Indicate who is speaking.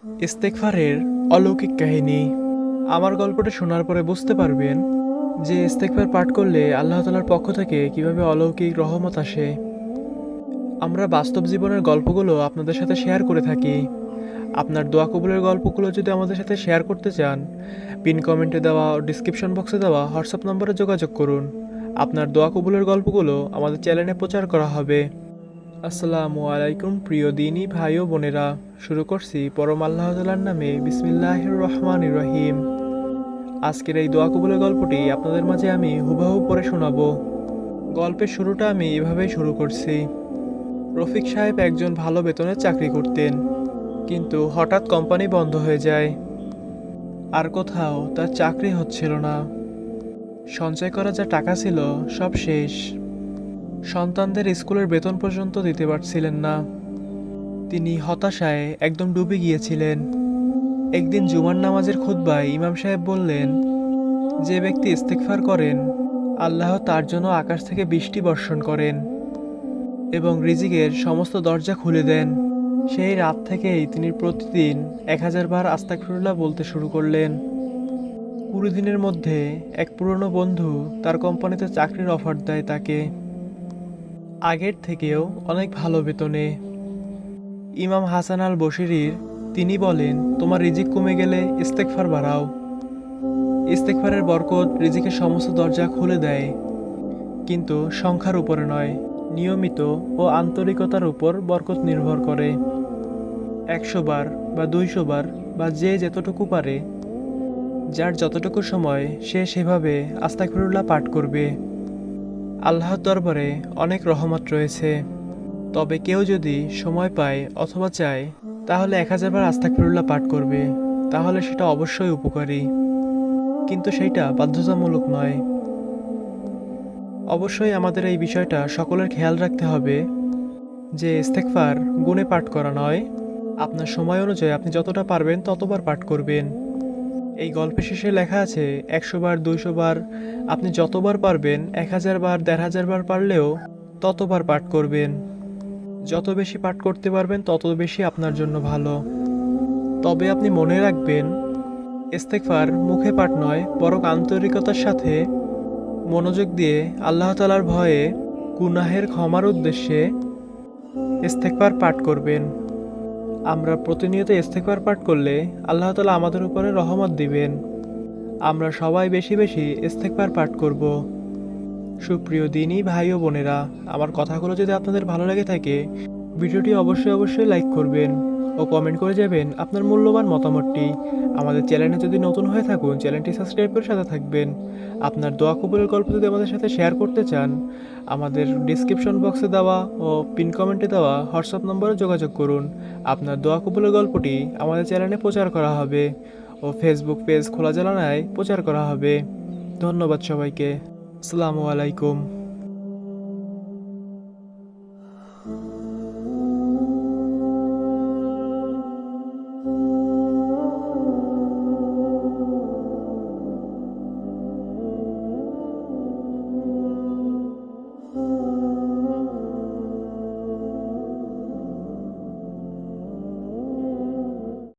Speaker 1: ইস্তেগফারের অলৌকিক কাহিনী। আমার গল্পটা শোনার পরে বুঝতে পারবেন যে ইস্তেগফার পাঠ করলে আল্লাহ তাআলার পক্ষ থেকে কিভাবে অলৌকিক রহমত আসে। আমরা বাস্তব জীবনের গল্পগুলো আপনাদের সাথে শেয়ার করে থাকি। আপনার দোয়া কবুলের গল্পগুলো যদি আমাদের সাথে শেয়ার করতে চান, পিন কমেন্টে দেওয়া ও ডিসক্রিপশন বক্সে দেওয়া হোয়াটসঅ্যাপ নম্বরে যোগাযোগ করুন। আপনার দোয়া কবুলের গল্পগুলো আমাদের চ্যানেলে প্রচার করা হবে। আসসালামু আলাইকুম প্রিয় দিনী ভাই ও বোনেরা, শুরু করছি পরম আল্লাহ তাআলার নামে, বিসমিল্লাহির রহমানির রহিম। আজকের এই দোয়া কবুলের গল্পটি আপনাদের মাঝে আমি হুবহু পড়ে শোনাবো। গল্পের শুরুটা আমি এভাবেই শুরু করছি। রফিক সাহেব একজন ভালো বেতনের চাকরি করতেন, কিন্তু হঠাৎ কোম্পানি বন্ধ হয়ে যায়। আর কোথাও তার চাকরি হচ্ছিল না। সঞ্চয় করা যা টাকা ছিল সব শেষ। সন্তানদের স্কুলের বেতন পর্যন্ত দিতে পারছিলেন না। তিনি হতাশায় একদম ডুবে গিয়েছিলেন। একদিন জুমার নামাজের খুতবায় ইমাম সাহেব বললেন, যে ব্যক্তি ইস্তেগফার করেন, আল্লাহ তার জন্য আকাশ থেকে বৃষ্টি বর্ষণ করেন এবং রিজিকের সমস্ত দরজা খুলে দেন। সেই রাত থেকেই তিনি প্রতিদিন 1000 বার আস্তাগফিরুল্লাহ বলতে শুরু করলেন। 20 দিনের মধ্যে এক পুরনো বন্ধু তার কোম্পানিতে চাকরির অফার দেয় তাকে, আগের থেকেও অনেক ভালো বেতনে। ইমাম হাসান আল বশরির তিনি বলেন, তোমার রিজিক কমে গেলে ইস্তেগফার বাড়াও। ইস্তেগফারের বরকত রিজিকের সমস্ত দরজা খুলে দেয়, কিন্তু সংখ্যার উপরে নয়, নিয়মিত ও আন্তরিকতার উপর বরকত নির্ভর করে। 100 বার বা 200 বার বা যে যতটুকু পারে, যার যতটুকু সময়, সে সেভাবে আস্তাগফিরুল্লাহ পাঠ করবে। আল্লাহর দরবারে অনেক রহমত রয়েছে। তবে কেউ যদি সময় পায় অথবা চায়, তাহলে 1000 বার আস্তাগফিরুল্লাহ পাঠ করবে, তাহলে সেটা অবশ্যই উপকারী, কিন্তু সেইটা বাধ্যতামূলক নয়। অবশ্যই আমাদের এই বিষয়টা সকলের খেয়াল রাখতে হবে যে ইস্তেগফার গুণে পাঠ করা নয়, আপনার সময় অনুযায়ী আপনি যতটা পারবেন ততবার পাঠ করবেন। এই গল্পের শেষে লেখা আছে 100 বার 200 বার, আপনি যতবার পারবেন, 1000 বার 1500 বার পারলেও ততবার পাঠ করবেন। যত বেশি পাঠ করতে পারবেন তত বেশি আপনার জন্য ভালো। তবে আপনি মনে রাখবেন, ইস্তেগফার মুখে পাঠ নয়, বরং আন্তরিকতার সাথে মনোযোগ দিয়ে আল্লাহ তাআলার ভয়ে গুনাহের ক্ষমার উদ্দেশ্যে ইস্তেগফার পাঠ করবেন। আমরা প্রতিনিয়ত ইস্তেগফার পাঠ করলে আল্লাহ তাআলা আমাদের উপরে রহমত দিবেন। আমরা সবাই বেশি বেশি ইস্তেগফার পাঠ করব। সুপ্রিয় দিনী ভাই ও বোনেরা, আমার কথাগুলো যদি আপনাদের ভালো লেগে থাকে, ভিডিওটি অবশ্যই লাইক করবেন ও কমেন্ট করে যাবেন আপনার মূল্যবান মতামতটি। আমাদের চ্যানেলে যদি নতুন হয়ে থাকুন, চ্যানেলটি সাবস্ক্রাইব করে সাথে থাকবেন। আপনার দোয়া কবুলের গল্প যদি আমাদের সাথে শেয়ার করতে চান, আমাদের ডিসক্রিপশন বক্সে দেওয়া ও পিন কমেন্টে দেওয়া হোয়াটসঅ্যাপ নম্বরে যোগাযোগ করুন। আপনার দোয়া কবুলের গল্পটি আমাদের চ্যানেলে প্রচার করা হবে ও ফেসবুক পেজ খোলা জানালায় প্রচার করা হবে। ধন্যবাদ সবাইকে। আসসালামু আলাইকুম।